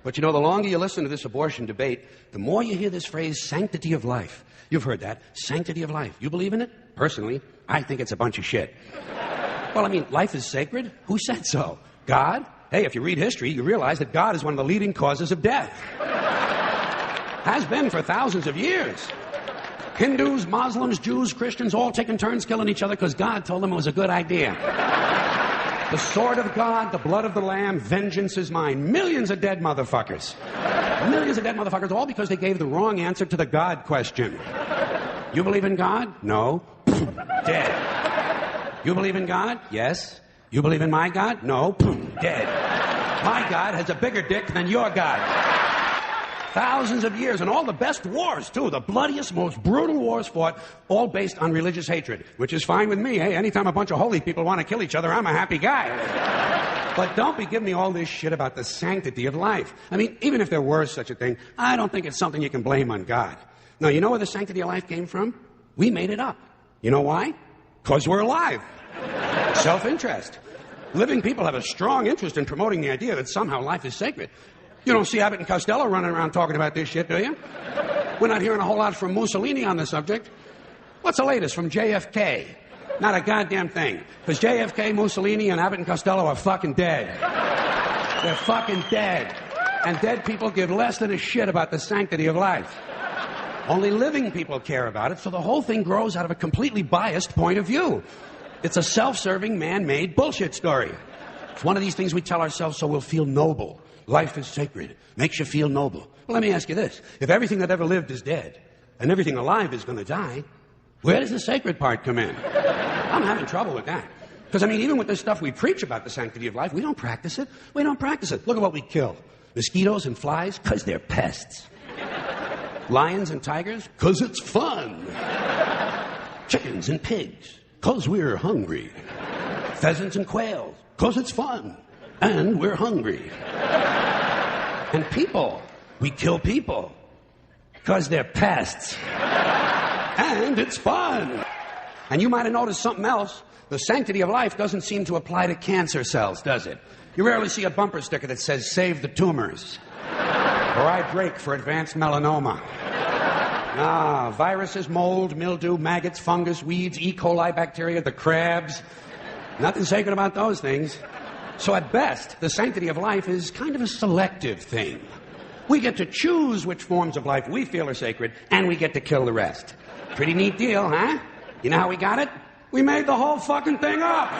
But you know, the longer you listen to this abortion debate, the more you hear this phrase, sanctity of life. You've heard that. Sanctity of life. You believe in it? Personally, I think it's a bunch of shit. Well, I mean, life is sacred? Who said so? God? Hey, if you read history, you realize that God is one of the leading causes of death. Has been for thousands of years. Hindus, Muslims, Jews, Christians, all taking turns killing each other because God told them it was a good idea. The sword of God, the blood of the Lamb, vengeance is mine. Millions of dead motherfuckers. Millions of dead motherfuckers, all because they gave the wrong answer to the God question. You believe in God? No. Dead. You believe in God? Yes. You believe in my God? No. Dead. My God has a bigger dick than your God. Thousands of years, and all the best wars, too. The bloodiest, most brutal wars fought, all based on religious hatred, which is fine with me. Hey, anytime a bunch of holy people want to kill each other, I'm a happy guy. But don't be giving me all this shit about the sanctity of life. I mean, even if there were such a thing, I don't think it's something you can blame on God. Now, you know where the sanctity of life came from? We made it up. You know why? Because we're alive. Self-interest. Living people have a strong interest in promoting the idea that somehow life is sacred. You don't see Abbott and Costello running around talking about this shit, do you? We're not hearing a whole lot from Mussolini on the subject. What's the latest from JFK? Not a goddamn thing. Because JFK, Mussolini, and Abbott and Costello are fucking dead. They're fucking dead. And dead people give less than a shit about the sanctity of life. Only living people care about it, so the whole thing grows out of a completely biased point of view. It's a self-serving, man-made bullshit story. It's one of these things we tell ourselves so we'll feel noble. Life is sacred. Makes you feel noble. Well, let me ask you this. If everything that ever lived is dead, and everything alive is going to die, where does the sacred part come in? I'm having trouble with that. Because, I mean, even with this stuff we preach about the sanctity of life, we don't practice it. We don't practice it. Look at what we kill. Mosquitoes and flies, because they're pests. Lions and tigers, because it's fun. Chickens and pigs, because we're hungry. Pheasants and quails, because it's fun. And we're hungry. And people, we kill people because they're pests. And it's fun. And you might have noticed something else. The sanctity of life doesn't seem to apply to cancer cells, does it? You rarely see a bumper sticker that says, save the tumors. Or I break for advanced melanoma. Viruses, mold, mildew, maggots, fungus, weeds, E. coli bacteria, the crabs. Nothing sacred about those things. So at best, the sanctity of life is kind of a selective thing. We get to choose which forms of life we feel are sacred, and we get to kill the rest. Pretty neat deal, huh? You know how we got it? We made the whole fucking thing up.